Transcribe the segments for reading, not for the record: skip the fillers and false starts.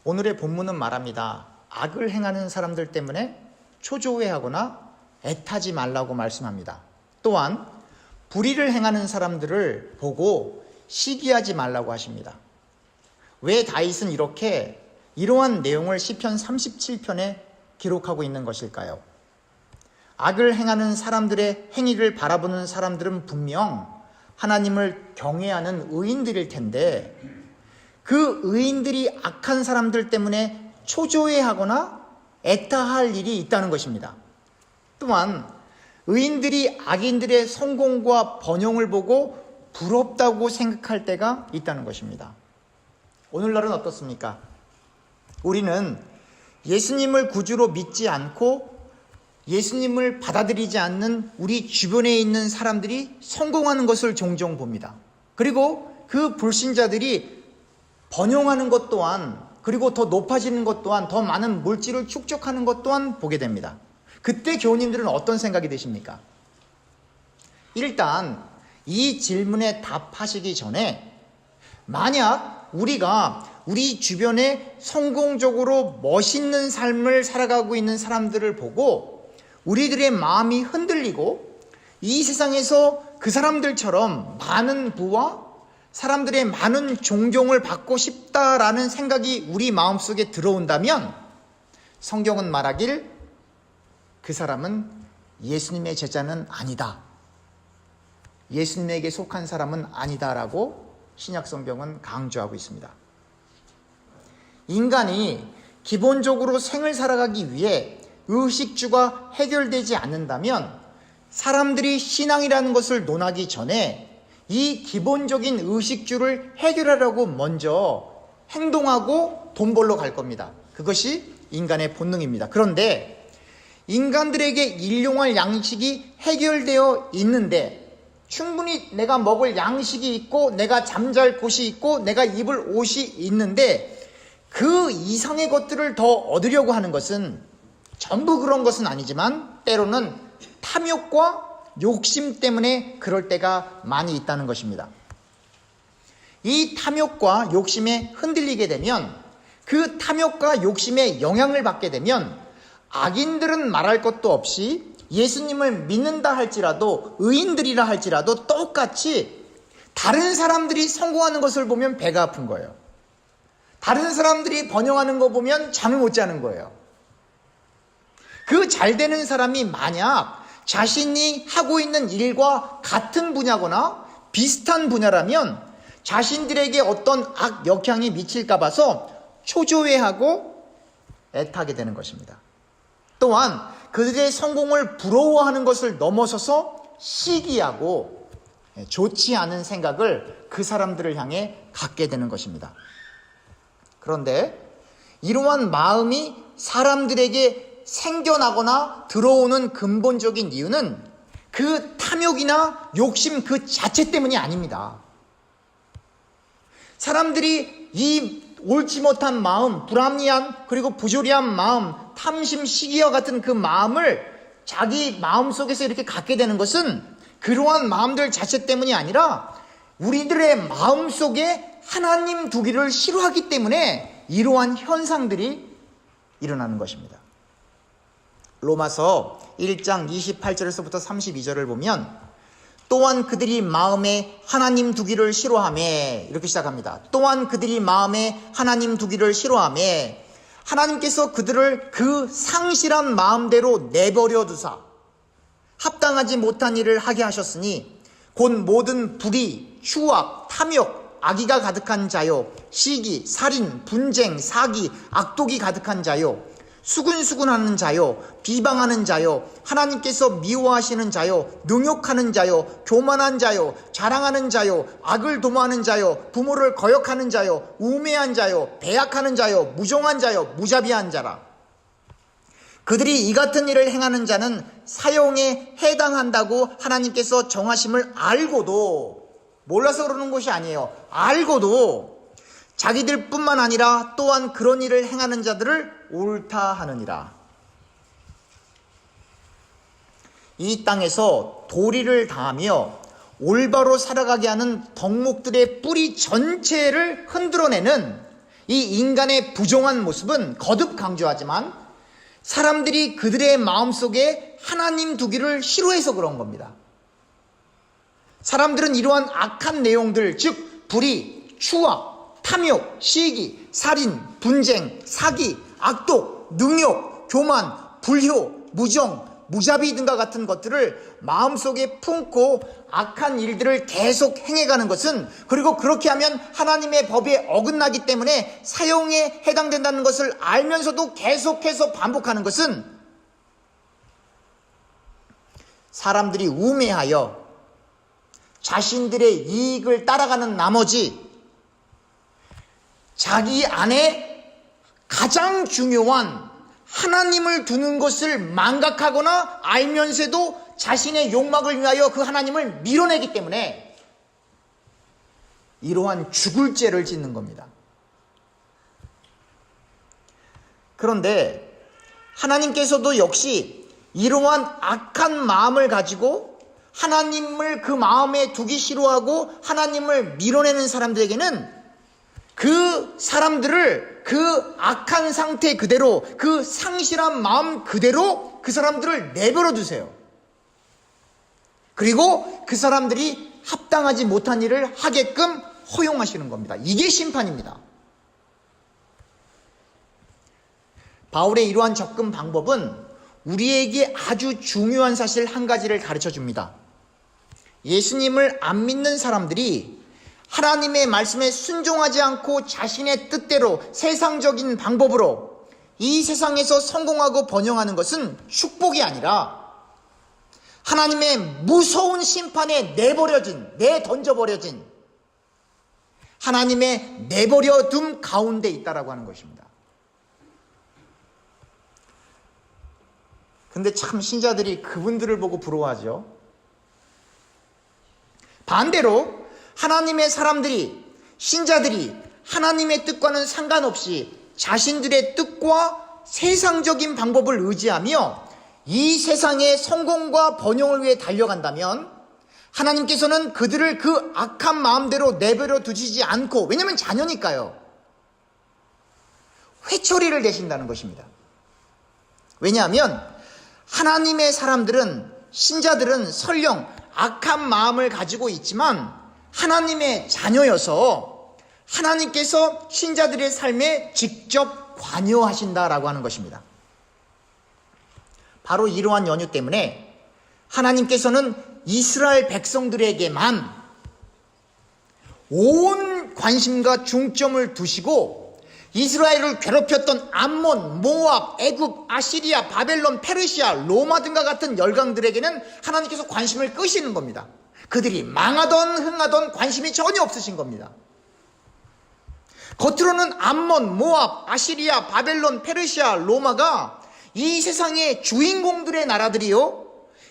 오늘의 본문은 말합니다. 악을 행하는 사람들 때문에 초조해하거나 애타지 말라고 말씀합니다. 또한 불의를 행하는 사람들을 보고 시기하지 말라고 하십니다. 왜 다윗은 이러한 내용을 시편 37편에 기록하고 있는 것일까요? 악을 행하는 사람들의 행위를 바라보는 사람들은 분명 하나님을 경외하는 의인들일 텐데 그 의인들이 악한 사람들 때문에 초조해하거나 애타할 일이 있다는 것입니다. 또한 의인들이 악인들의 성공과 번영을 보고 부럽다고 생각할 때가 있다는 것입니다. 오늘날은 어떻습니까? 우리는 예수님을 구주로 믿지 않고 예수님을 받아들이지 않는 우리 주변에 있는 사람들이 성공하는 것을 종종 봅니다. 그리고 그 불신자들이 번영하는 것 또한, 그리고 더 높아지는 것 또한, 더 많은 물질을 축적하는 것 또한 보게 됩니다. 그때 교우님들은 어떤 생각이 드십니까? 일단 이 질문에 답하시기 전에 만약 우리가 우리 주변에 성공적으로 멋있는 삶을 살아가고 있는 사람들을 보고 우리들의 마음이 흔들리고 이 세상에서 그 사람들처럼 많은 부와 사람들의 많은 존경을 받고 싶다라는 생각이 우리 마음속에 들어온다면 성경은 말하길 그 사람은 예수님의 제자는 아니다. 예수님에게 속한 사람은 아니다라고 신약성경은 강조하고 있습니다. 인간이 기본적으로 생을 살아가기 위해 의식주가 해결되지 않는다면 사람들이 신앙이라는 것을 논하기 전에 이 기본적인 의식주를 해결하려고 먼저 행동하고 돈 벌러 갈 겁니다. 그것이 인간의 본능입니다. 그런데 인간들에게 일용할 양식이 해결되어 있는데 충분히 내가 먹을 양식이 있고 내가 잠잘 곳이 있고 내가 입을 옷이 있는데 그 이상의 것들을 더 얻으려고 하는 것은 전부 그런 것은 아니지만 때로는 탐욕과 욕심 때문에 그럴 때가 많이 있다는 것입니다. 이 탐욕과 욕심에 흔들리게 되면 그 탐욕과 욕심에 영향을 받게 되면 악인들은 말할 것도 없이 예수님을 믿는다 할지라도 의인들이라 할지라도 똑같이 다른 사람들이 성공하는 것을 보면 배가 아픈 거예요. 다른 사람들이 번영하는 거 보면 잠을 못 자는 거예요. 그 잘 되는 사람이 만약 자신이 하고 있는 일과 같은 분야거나 비슷한 분야라면 자신들에게 어떤 악 역향이 미칠까 봐서 초조해하고 애타게 되는 것입니다. 또한 그들의 성공을 부러워하는 것을 넘어서서 시기하고 좋지 않은 생각을 그 사람들을 향해 갖게 되는 것입니다. 그런데 이러한 마음이 사람들에게 생겨나거나 들어오는 근본적인 이유는 그 탐욕이나 욕심 그 자체 때문이 아닙니다. 사람들이 이 옳지 못한 마음, 불합리한 그리고 부조리한 마음, 탐심, 시기와 같은 그 마음을 자기 마음속에서 이렇게 갖게 되는 것은 그러한 마음들 자체 때문이 아니라 우리들의 마음속에 하나님 두기를 싫어하기 때문에 이러한 현상들이 일어나는 것입니다. 로마서 1장 28절에서부터 32절을 보면 또한 그들이 마음에 하나님 두기를 싫어하매 이렇게 시작합니다. 또한 그들이 마음에 하나님 두기를 싫어하매 하나님께서 그들을 그 상실한 마음대로 내버려 두사 합당하지 못한 일을 하게 하셨으니 곧 모든 불의, 추악, 탐욕, 악의가 가득한 자요 시기, 살인, 분쟁, 사기, 악독이 가득한 자요 수군수군하는 자요 비방하는 자요 하나님께서 미워하시는 자요 능욕하는 자요 교만한 자요 자랑하는 자요 악을 도모하는 자요 부모를 거역하는 자요 우매한 자요 배약하는 자요 무정한 자요 무자비한 자라. 그들이 이 같은 일을 행하는 자는 사형에 해당한다고 하나님께서 정하심을 알고도, 몰라서 그러는 것이 아니에요. 알고도 자기들 뿐만 아니라 또한 그런 일을 행하는 자들을 옳다 하느니라. 이 땅에서 도리를 다하며 올바로 살아가게 하는 덕목들의 뿌리 전체를 흔들어내는 이 인간의 부정한 모습은 거듭 강조하지만 사람들이 그들의 마음속에 하나님 두기를 싫어해서 그런 겁니다. 사람들은 이러한 악한 내용들, 즉 불의, 추악, 탐욕, 시기, 살인, 분쟁, 사기, 악독, 능욕, 교만, 불효, 무정, 무자비 등과 같은 것들을 마음속에 품고 악한 일들을 계속 행해가는 것은, 그리고 그렇게 하면 하나님의 법에 어긋나기 때문에 사형에 해당된다는 것을 알면서도 계속해서 반복하는 것은 사람들이 우매하여 자신들의 이익을 따라가는 나머지 자기 안에 가장 중요한 하나님을 두는 것을 망각하거나 알면서도 자신의 욕망을 위하여 그 하나님을 밀어내기 때문에 이러한 죽을 죄를 짓는 겁니다. 그런데 하나님께서도 역시 이러한 악한 마음을 가지고 하나님을 그 마음에 두기 싫어하고 하나님을 밀어내는 사람들에게는 그 사람들을 그 악한 상태 그대로, 그 상실한 마음 그대로 그 사람들을 내버려 두세요. 그리고 그 사람들이 합당하지 못한 일을 하게끔 허용하시는 겁니다. 이게 심판입니다. 바울의 이러한 접근 방법은 우리에게 아주 중요한 사실 한 가지를 가르쳐 줍니다. 예수님을 안 믿는 사람들이 하나님의 말씀에 순종하지 않고 자신의 뜻대로 세상적인 방법으로 이 세상에서 성공하고 번영하는 것은 축복이 아니라 하나님의 무서운 심판에 내던져버려진 하나님의 내버려둠 가운데 있다라고 하는 것입니다. 근데 참 신자들이 그분들을 보고 부러워하죠. 반대로 하나님의 사람들이, 신자들이 하나님의 뜻과는 상관없이 자신들의 뜻과 세상적인 방법을 의지하며 이 세상의 성공과 번영을 위해 달려간다면 하나님께서는 그들을 그 악한 마음대로 내버려 두시지 않고, 왜냐하면 자녀니까요, 회초리를 대신다는 것입니다. 왜냐하면 하나님의 사람들은, 신자들은 설령 악한 마음을 가지고 있지만 하나님의 자녀여서 하나님께서 신자들의 삶에 직접 관여하신다라고 하는 것입니다. 바로 이러한 연유 때문에 하나님께서는 이스라엘 백성들에게만 온 관심과 중점을 두시고 이스라엘을 괴롭혔던 암몬, 모압, 애굽, 아시리아, 바벨론, 페르시아, 로마 등과 같은 열강들에게는 하나님께서 관심을 끄시는 겁니다. 그들이 망하던 흥하던 관심이 전혀 없으신 겁니다. 겉으로는 암몬, 모압, 아시리아, 바벨론, 페르시아, 로마가 이 세상의 주인공들의 나라들이요,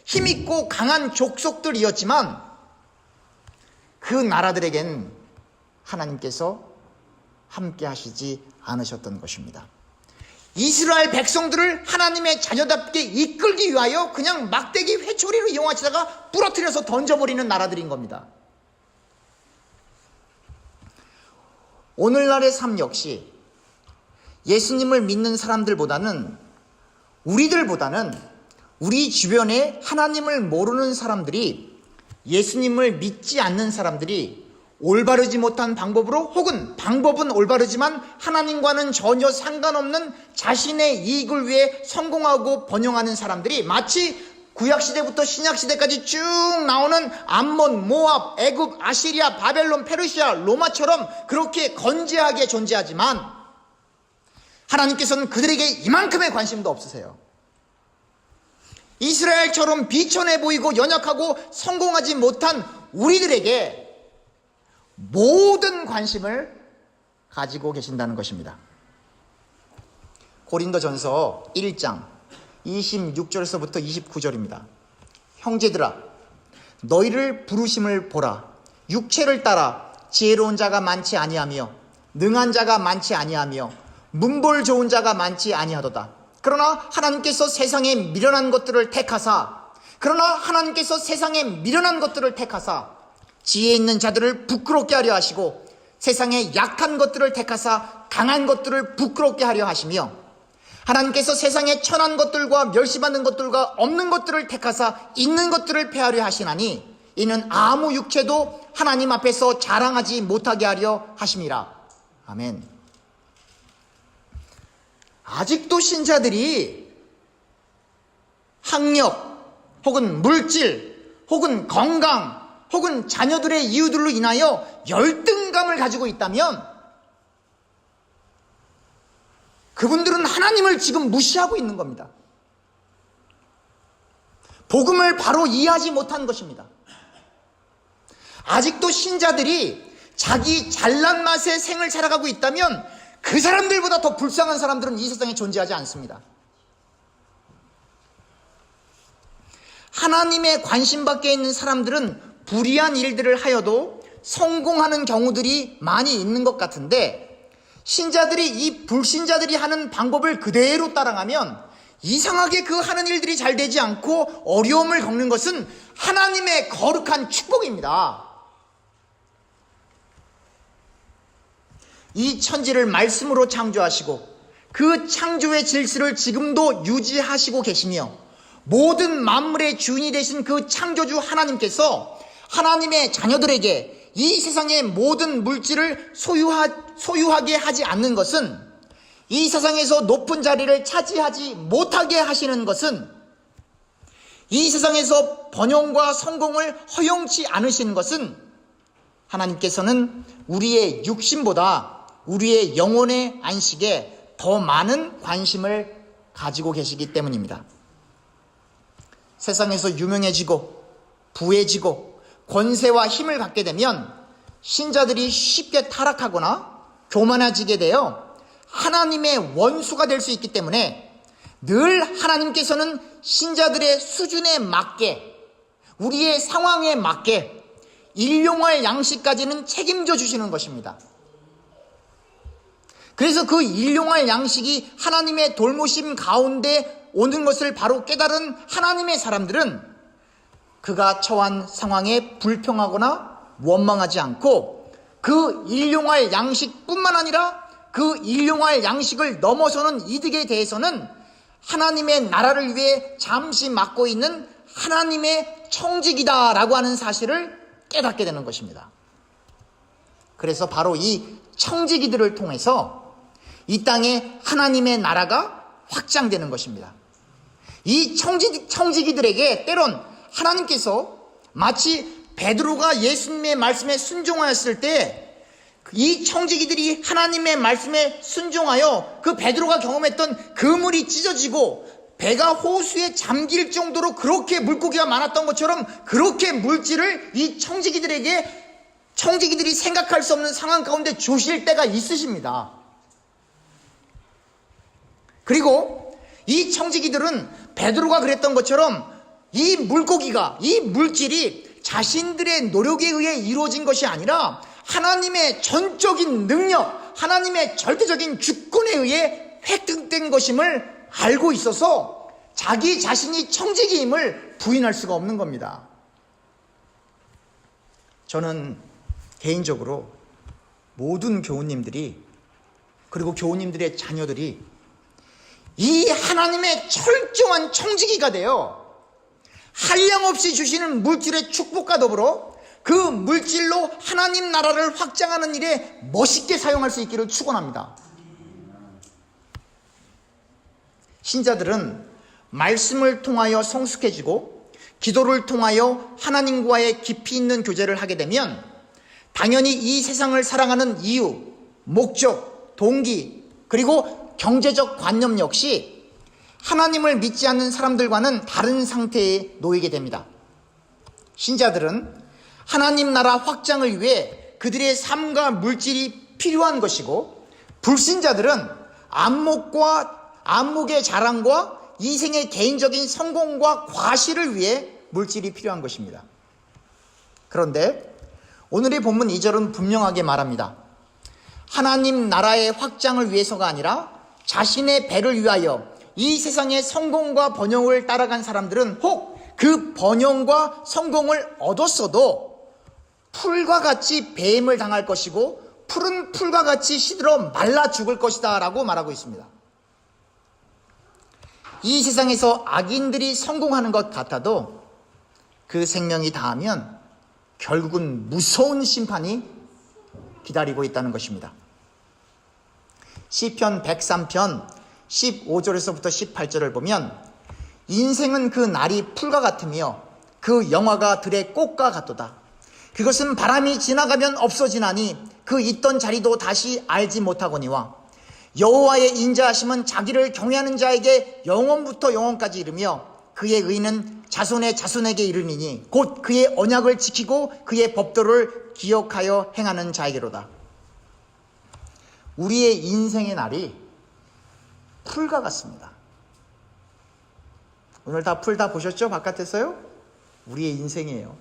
힘있고 강한 족속들이었지만 그 나라들에겐 하나님께서 함께 하시지 않으셨던 것입니다. 이스라엘 백성들을 하나님의 자녀답게 이끌기 위하여 그냥 막대기 회초리로 이용하시다가 부러뜨려서 던져버리는 나라들인 겁니다. 오늘날의 삶 역시 예수님을 믿는 사람들보다는, 우리들보다는 우리 주변에 하나님을 모르는 사람들이, 예수님을 믿지 않는 사람들이 올바르지 못한 방법으로, 혹은 방법은 올바르지만 하나님과는 전혀 상관없는 자신의 이익을 위해 성공하고 번영하는 사람들이 마치 구약시대부터 신약시대까지 쭉 나오는 암몬, 모압, 애굽, 아시리아, 바벨론, 페르시아, 로마처럼 그렇게 건재하게 존재하지만 하나님께서는 그들에게 이만큼의 관심도 없으세요. 이스라엘처럼 비천해 보이고 연약하고 성공하지 못한 우리들에게 모든 관심을 가지고 계신다는 것입니다. 고린도전서 1장 26절에서부터 29절입니다. 형제들아, 너희를 부르심을 보라. 육체를 따라 지혜로운 자가 많지 아니하며 능한 자가 많지 아니하며 문벌 좋은 자가 많지 아니하도다. 그러나 하나님께서 세상에 미련한 것들을 택하사 지혜 있는 자들을 부끄럽게 하려 하시고 세상의 약한 것들을 택하사 강한 것들을 부끄럽게 하려 하시며, 하나님께서 세상의 천한 것들과 멸시받는 것들과 없는 것들을 택하사 있는 것들을 폐하려 하시나니 이는 아무 육체도 하나님 앞에서 자랑하지 못하게 하려 하심이라. 아멘. 아직도 신자들이 학력 혹은 물질 혹은 건강 혹은 자녀들의 이유들로 인하여 열등감을 가지고 있다면 그분들은 하나님을 지금 무시하고 있는 겁니다. 복음을 바로 이해하지 못한 것입니다. 아직도 신자들이 자기 잘난 맛의 생을 살아가고 있다면 그 사람들보다 더 불쌍한 사람들은 이 세상에 존재하지 않습니다. 하나님의 관심 밖에 있는 사람들은 불의한 일들을 하여도 성공하는 경우들이 많이 있는 것 같은데, 신자들이 이 불신자들이 하는 방법을 그대로 따라가면 이상하게 그 하는 일들이 잘 되지 않고 어려움을 겪는 것은 하나님의 거룩한 축복입니다. 이 천지를 말씀으로 창조하시고 그 창조의 질서를 지금도 유지하시고 계시며 모든 만물의 주인이 되신 그 창조주 하나님께서 하나님의 자녀들에게 이 세상의 모든 물질을 소유하게 하지 않는 것은, 이 세상에서 높은 자리를 차지하지 못하게 하시는 것은, 이 세상에서 번영과 성공을 허용치 않으시는 것은 하나님께서는 우리의 육신보다 우리의 영혼의 안식에 더 많은 관심을 가지고 계시기 때문입니다. 세상에서 유명해지고 부해지고 권세와 힘을 갖게 되면 신자들이 쉽게 타락하거나 교만해지게 되어 하나님의 원수가 될 수 있기 때문에 늘 하나님께서는 신자들의 수준에 맞게, 우리의 상황에 맞게 일용할 양식까지는 책임져 주시는 것입니다. 그래서 그 일용할 양식이 하나님의 돌보심 가운데 오는 것을 바로 깨달은 하나님의 사람들은 그가 처한 상황에 불평하거나 원망하지 않고 그 일용할 양식뿐만 아니라 그 일용할 양식을 넘어서는 이득에 대해서는 하나님의 나라를 위해 잠시 맡고 있는 하나님의 청직이다라고 하는 사실을 깨닫게 되는 것입니다. 그래서 바로 이 청지기들을 통해서 이 땅에 하나님의 나라가 확장되는 것입니다. 이 청지기들에게 때론 하나님께서 마치 베드로가 예수님의 말씀에 순종하였을 때 이 청지기들이 하나님의 말씀에 순종하여 그 베드로가 경험했던 그물이 찢어지고 배가 호수에 잠길 정도로 그렇게 물고기가 많았던 것처럼 그렇게 물질을 이 청지기들이 생각할 수 없는 상황 가운데 주실 때가 있으십니다. 그리고 이 청지기들은 베드로가 그랬던 것처럼 이 물고기가, 이 물질이 자신들의 노력에 의해 이루어진 것이 아니라 하나님의 전적인 능력, 하나님의 절대적인 주권에 의해 획득된 것임을 알고 있어서 자기 자신이 청지기임을 부인할 수가 없는 겁니다. 저는 개인적으로 모든 교우님들이, 그리고 교우님들의 자녀들이 이 하나님의 철저한 청지기가 되어 한량없이 주시는 물질의 축복과 더불어 그 물질로 하나님 나라를 확장하는 일에 멋있게 사용할 수 있기를 축원합니다. 신자들은 말씀을 통하여 성숙해지고 기도를 통하여 하나님과의 깊이 있는 교제를 하게 되면 당연히 이 세상을 사랑하는 이유, 목적, 동기, 그리고 경제적 관념 역시 하나님을 믿지 않는 사람들과는 다른 상태에 놓이게 됩니다. 신자들은 하나님 나라 확장을 위해 그들의 삶과 물질이 필요한 것이고, 불신자들은 안목의 자랑과 이생의 개인적인 성공과 과시를 위해 물질이 필요한 것입니다. 그런데 오늘의 본문 2절은 분명하게 말합니다. 하나님 나라의 확장을 위해서가 아니라 자신의 배를 위하여 이 세상의 성공과 번영을 따라간 사람들은 혹 그 번영과 성공을 얻었어도 풀과 같이 배임을 당할 것이고 푸른 풀과 같이 시들어 말라 죽을 것이다 라고 말하고 있습니다. 이 세상에서 악인들이 성공하는 것 같아도 그 생명이 다하면 결국은 무서운 심판이 기다리고 있다는 것입니다. 시편 103편 15절에서부터 18절을 보면 인생은 그 날이 풀과 같으며 그 영화가 들의 꽃과 같도다. 그것은 바람이 지나가면 없어지나니 그 있던 자리도 다시 알지 못하거니와 여호와의 인자하심은 자기를 경외하는 자에게 영원부터 영원까지 이르며 그의 의는 자손의 자손에게 이르니니 곧 그의 언약을 지키고 그의 법도를 기억하여 행하는 자에게로다. 우리의 인생의 날이 풀과 같습니다. 오늘 다 풀 다 보셨죠? 바깥에서요? 우리의 인생이에요.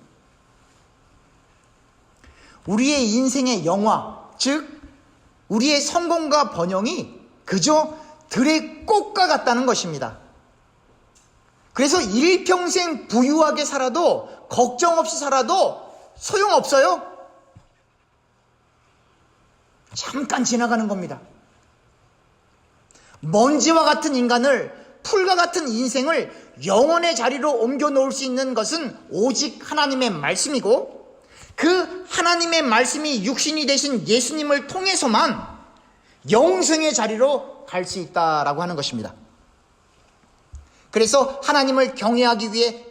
우리의 인생의 영화, 즉 우리의 성공과 번영이 그저 들의 꽃과 같다는 것입니다. 그래서 일평생 부유하게 살아도 걱정 없이 살아도 소용없어요. 잠깐 지나가는 겁니다. 먼지와 같은 인간을, 풀과 같은 인생을 영혼의 자리로 옮겨 놓을 수 있는 것은 오직 하나님의 말씀이고 그 하나님의 말씀이 육신이 되신 예수님을 통해서만 영생의 자리로 갈 수 있다라고 하는 것입니다. 그래서 하나님을 경외하기 위해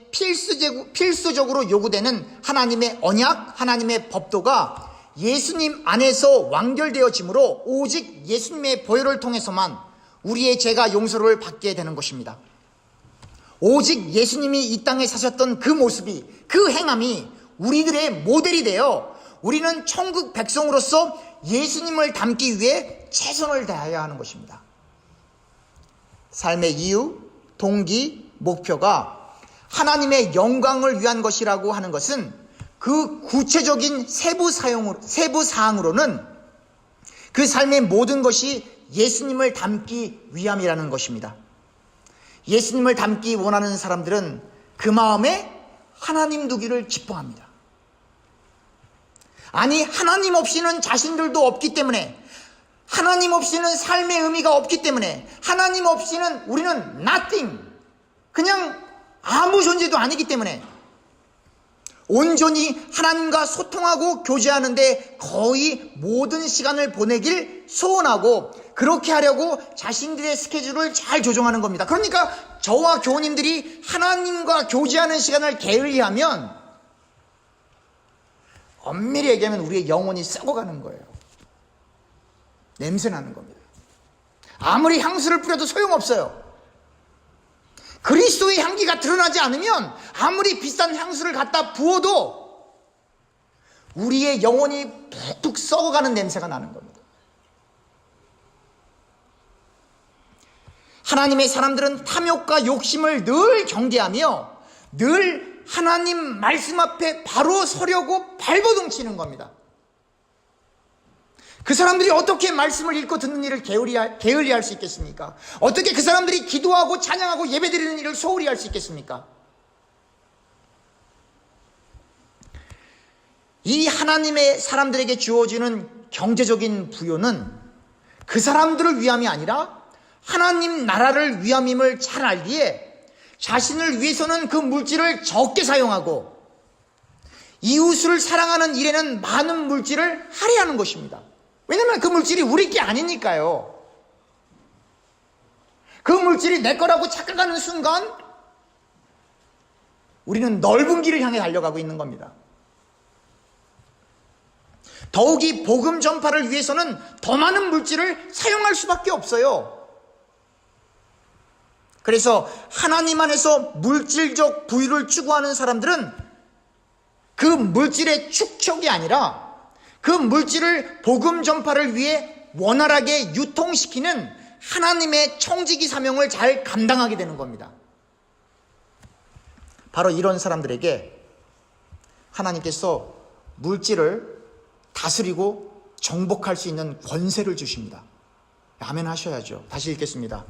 필수적으로 요구되는 하나님의 언약, 하나님의 법도가 예수님 안에서 완결되어지므로 오직 예수님의 보혈을 통해서만 우리의 죄가 용서를 받게 되는 것입니다. 오직 예수님이 이 땅에 사셨던 그 모습이, 그 행함이 우리들의 모델이 되어 우리는 천국 백성으로서 예수님을 닮기 위해 최선을 다해야 하는 것입니다. 삶의 이유, 동기, 목표가 하나님의 영광을 위한 것이라고 하는 것은 그 구체적인 세부 사항으로는 그 삶의 모든 것이 예수님을 닮기 위함이라는 것입니다. 예수님을 닮기 원하는 사람들은 그 마음에 하나님 두기를 기뻐합니다. 아니, 하나님 없이는 자신들도 없기 때문에, 하나님 없이는 삶의 의미가 없기 때문에, 하나님 없이는 우리는 nothing, 그냥 아무 존재도 아니기 때문에 온전히 하나님과 소통하고 교제하는데 거의 모든 시간을 보내길 소원하고 그렇게 하려고 자신들의 스케줄을 잘 조정하는 겁니다. 그러니까 저와 교우님들이 하나님과 교제하는 시간을 게을리하면 엄밀히 얘기하면 우리의 영혼이 썩어가는 거예요. 냄새나는 겁니다. 아무리 향수를 뿌려도 소용없어요. 그리스도의 향기가 드러나지 않으면 아무리 비싼 향수를 갖다 부어도 우리의 영혼이 푹푹 썩어가는 냄새가 나는 겁니다. 하나님의 사람들은 탐욕과 욕심을 늘 경계하며 늘 하나님 말씀 앞에 바로 서려고 발버둥치는 겁니다. 그 사람들이 어떻게 말씀을 읽고 듣는 일을 게을리할 수 있겠습니까? 어떻게 그 사람들이 기도하고 찬양하고 예배드리는 일을 소홀히 할 수 있겠습니까? 이 하나님의 사람들에게 주어지는 경제적인 부요는 그 사람들을 위함이 아니라 하나님 나라를 위함임을 잘 알기에 자신을 위해서는 그 물질을 적게 사용하고 이웃을 사랑하는 일에는 많은 물질을 할애하는 것입니다. 왜냐하면 그 물질이 우리 게 아니니까요. 그 물질이 내 거라고 착각하는 순간 우리는 넓은 길을 향해 달려가고 있는 겁니다. 더욱이 복음 전파를 위해서는 더 많은 물질을 사용할 수밖에 없어요. 그래서 하나님 안에서 물질적 부유를 추구하는 사람들은 그 물질의 축적이 아니라 그 물질을 복음 전파를 위해 원활하게 유통시키는 하나님의 청지기 사명을 잘 감당하게 되는 겁니다. 바로 이런 사람들에게 하나님께서 물질을 다스리고 정복할 수 있는 권세를 주십니다. 아멘 하셔야죠. 다시 읽겠습니다.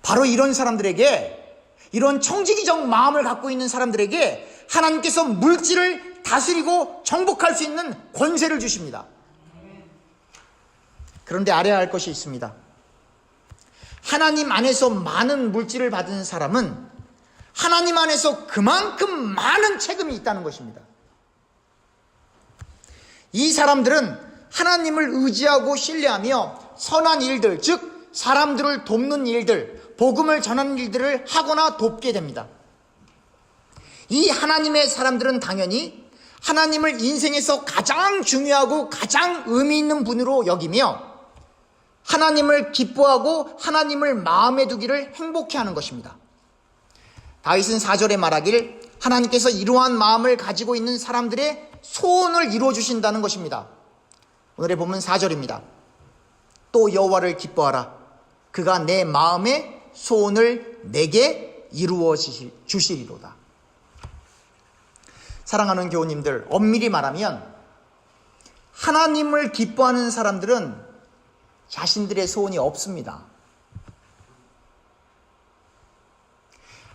바로 이런 사람들에게, 이런 청지기적 마음을 갖고 있는 사람들에게 하나님께서 물질을 다스리고 정복할 수 있는 권세를 주십니다. 그런데 알아야 할 것이 있습니다. 하나님 안에서 많은 물질을 받은 사람은 하나님 안에서 그만큼 많은 책임이 있다는 것입니다. 이 사람들은 하나님을 의지하고 신뢰하며 선한 일들, 즉 사람들을 돕는 일들, 복음을 전하는 일들을 하거나 돕게 됩니다. 이 하나님의 사람들은 당연히 하나님을 인생에서 가장 중요하고 가장 의미 있는 분으로 여기며 하나님을 기뻐하고 하나님을 마음에 두기를 행복해 하는 것입니다. 다윗은 4절에 말하길 하나님께서 이러한 마음을 가지고 있는 사람들의 소원을 이루어 주신다는 것입니다. 오늘의 본문 4절입니다. 또 여호와를 기뻐하라. 그가 내 마음의 소원을 내게 이루어 주시리로다. 사랑하는 교우님들, 엄밀히 말하면 하나님을 기뻐하는 사람들은 자신들의 소원이 없습니다.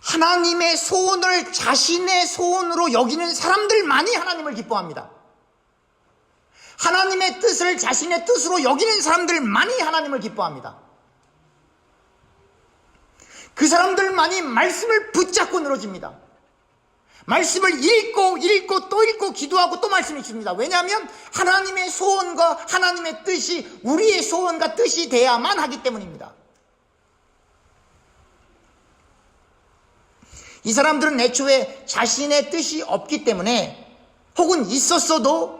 하나님의 소원을 자신의 소원으로 여기는 사람들만이 하나님을 기뻐합니다. 하나님의 뜻을 자신의 뜻으로 여기는 사람들만이 하나님을 기뻐합니다. 그 사람들만이 말씀을 붙잡고 늘어집니다. 말씀을 읽고 또 읽고 기도하고 또 말씀 읽습니다. 왜냐하면 하나님의 소원과 하나님의 뜻이 우리의 소원과 뜻이 돼야만 하기 때문입니다. 이 사람들은 애초에 자신의 뜻이 없기 때문에 혹은 있었어도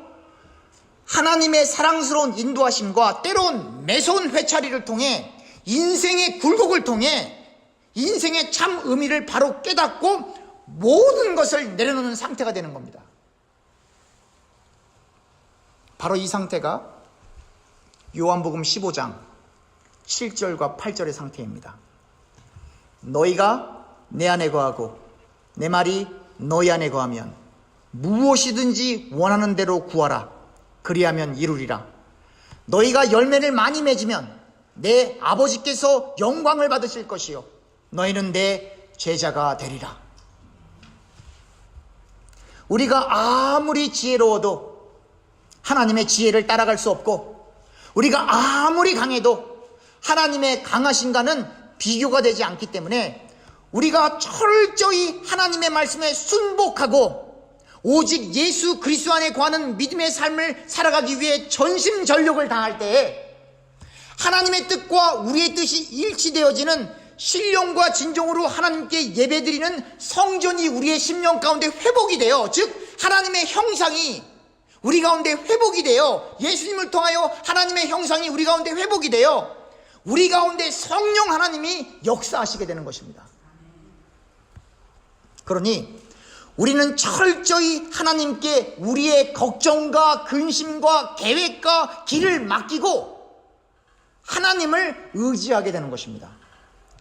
하나님의 사랑스러운 인도하심과 때론 매서운 회차리를 통해 인생의 굴곡을 통해 인생의 참 의미를 바로 깨닫고 모든 것을 내려놓는 상태가 되는 겁니다. 바로 이 상태가 요한복음 15장 7절과 8절의 상태입니다. 너희가 내 안에 거하고 내 말이 너희 안에 거하면 무엇이든지 원하는 대로 구하라. 그리하면 이루리라. 너희가 열매를 많이 맺으면 내 아버지께서 영광을 받으실 것이요 너희는 내 제자가 되리라. 우리가 아무리 지혜로워도 하나님의 지혜를 따라갈 수 없고 우리가 아무리 강해도 하나님의 강하신가는 비교가 되지 않기 때문에 우리가 철저히 하나님의 말씀에 순복하고 오직 예수 그리스도 안에 거하는 믿음의 삶을 살아가기 위해 전심전력을 다할 때에 하나님의 뜻과 우리의 뜻이 일치되어지는 신령과 진정으로 하나님께 예배드리는 성전이 우리의 심령 가운데 회복이 되어, 즉 하나님의 형상이 우리 가운데 회복이 되어, 예수님을 통하여 하나님의 형상이 우리 가운데 회복이 되어 우리 가운데 성령 하나님이 역사하시게 되는 것입니다. 그러니 우리는 철저히 하나님께 우리의 걱정과 근심과 계획과 길을 맡기고 하나님을 의지하게 되는 것입니다.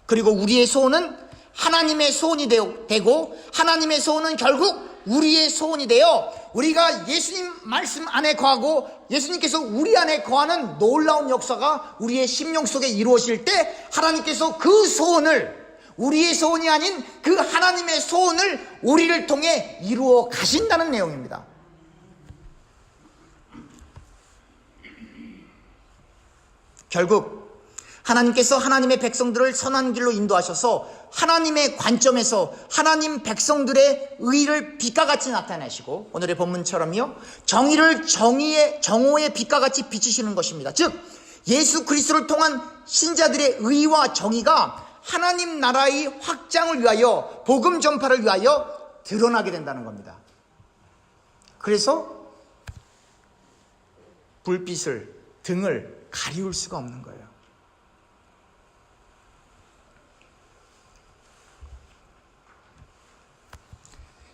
그리고 우리의 소원은 하나님의 소원이 되고 하나님의 소원은 결국 우리의 소원이 되어 우리가 예수님 말씀 안에 거하고 예수님께서 우리 안에 거하는 놀라운 역사가 우리의 심령 속에 이루어질 때 하나님께서 그 소원을, 우리의 소원이 아닌 그 하나님의 소원을 우리를 통해 이루어 가신다는 내용입니다. 결국 하나님께서 하나님의 백성들을 선한 길로 인도하셔서 하나님의 관점에서 하나님 백성들의 의를 빛과 같이 나타내시고 오늘의 본문처럼요, 정의를 정오의 빛과 같이 비치시는 것입니다. 즉 예수 그리스도를 통한 신자들의 의와 정의가 하나님 나라의 확장을 위하여, 복음 전파를 위하여 드러나게 된다는 겁니다. 그래서 불빛을, 등을 가리울 수가 없는 거예요.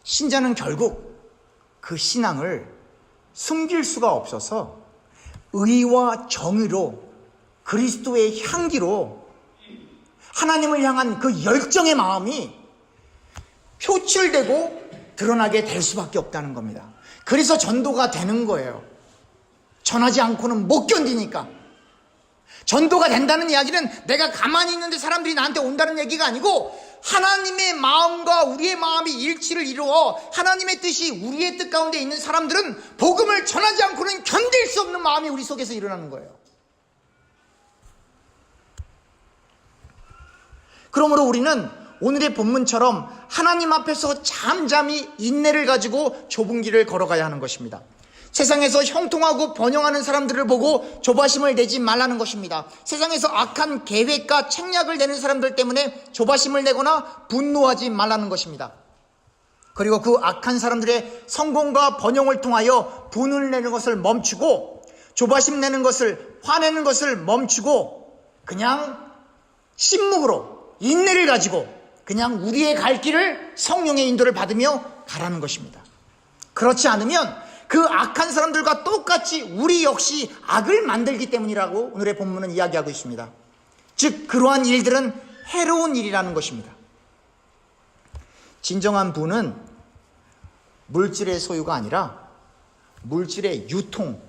신자는 결국 그 신앙을 숨길 수가 없어서 의와 정의로, 그리스도의 향기로 하나님을 향한 그 열정의 마음이 표출되고 드러나게 될 수밖에 없다는 겁니다. 그래서 전도가 되는 거예요. 전하지 않고는 못 견디니까. 전도가 된다는 이야기는 내가 가만히 있는데 사람들이 나한테 온다는 얘기가 아니고 하나님의 마음과 우리의 마음이 일치를 이루어 하나님의 뜻이 우리의 뜻 가운데 있는 사람들은 복음을 전하지 않고는 견딜 수 없는 마음이 우리 속에서 일어나는 거예요. 그러므로 우리는 오늘의 본문처럼 하나님 앞에서 잠잠히 인내를 가지고 좁은 길을 걸어가야 하는 것입니다. 세상에서 형통하고 번영하는 사람들을 보고 조바심을 내지 말라는 것입니다. 세상에서 악한 계획과 책략을 내는 사람들 때문에 조바심을 내거나 분노하지 말라는 것입니다. 그리고 그 악한 사람들의 성공과 번영을 통하여 분을 내는 것을 멈추고, 조바심 내는 것을, 화내는 것을 멈추고, 그냥 침묵으로 인내를 가지고 그냥 우리의 갈 길을 성령의 인도를 받으며 가라는 것입니다. 그렇지 않으면 그 악한 사람들과 똑같이 우리 역시 악을 만들기 때문이라고 오늘의 본문은 이야기하고 있습니다. 즉 그러한 일들은 해로운 일이라는 것입니다. 진정한 부는 물질의 소유가 아니라 물질의 유통,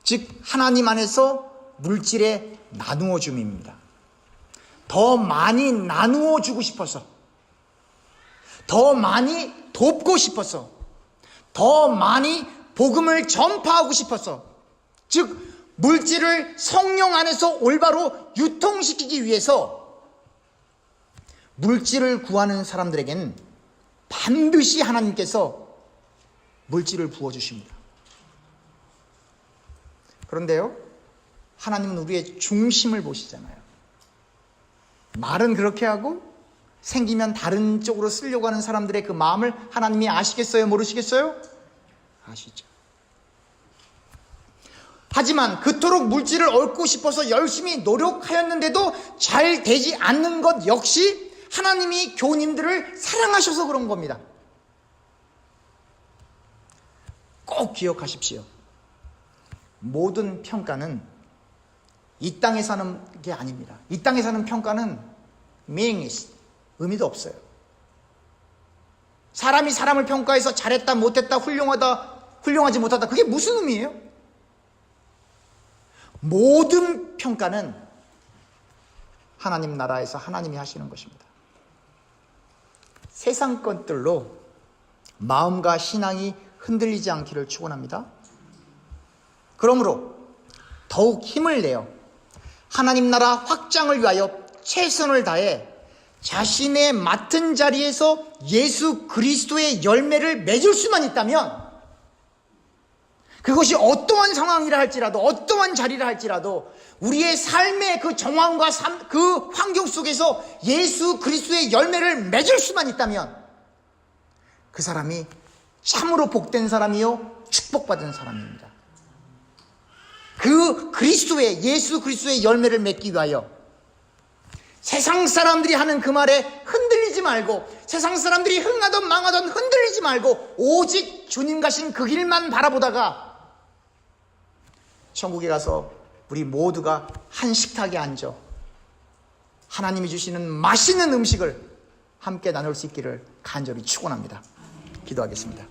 즉 하나님 안에서 물질의 나누어 줌입니다. 더 많이 나누어 주고 싶어서, 더 많이 돕고 싶어서, 더 많이 복음을 전파하고 싶어서, 즉 물질을 성령 안에서 올바로 유통시키기 위해서 물질을 구하는 사람들에게는 반드시 하나님께서 물질을 부어주십니다. 그런데요, 하나님은 우리의 중심을 보시잖아요. 말은 그렇게 하고 생기면 다른 쪽으로 쓰려고 하는 사람들의 그 마음을 하나님이 아시겠어요? 모르시겠어요? 아시죠. 하지만 그토록 물질을 얻고 싶어서 열심히 노력하였는데도 잘 되지 않는 것 역시 하나님이 교우님들을 사랑하셔서 그런 겁니다. 꼭 기억하십시오. 모든 평가는 이 땅에 사는 게 아닙니다. 이 땅에 사는 평가는 meaningless, 의미도 없어요. 사람이 사람을 평가해서 잘했다, 못했다, 훌륭하다, 훌륭하지 못하다, 그게 무슨 의미예요? 모든 평가는 하나님 나라에서 하나님이 하시는 것입니다. 세상 것들로 마음과 신앙이 흔들리지 않기를 축원합니다. 그러므로 더욱 힘을 내어 하나님 나라 확장을 위하여 최선을 다해 자신의 맡은 자리에서 예수 그리스도의 열매를 맺을 수만 있다면, 그것이 어떠한 상황이라 할지라도, 어떠한 자리라 할지라도 우리의 삶의 그 정황과 그 환경 속에서 예수 그리스도의 열매를 맺을 수만 있다면 그 사람이 참으로 복된 사람이요 축복받은 사람입니다. 그 그리스도의, 예수 그리스도의 열매를 맺기 위하여 세상 사람들이 하는 그 말에 흔들리지 말고, 세상 사람들이 흥하던 망하던 흔들리지 말고 오직 주님 가신 그 길만 바라보다가 천국에 가서 우리 모두가 한 식탁에 앉아 하나님이 주시는 맛있는 음식을 함께 나눌 수 있기를 간절히 축원합니다. 기도하겠습니다.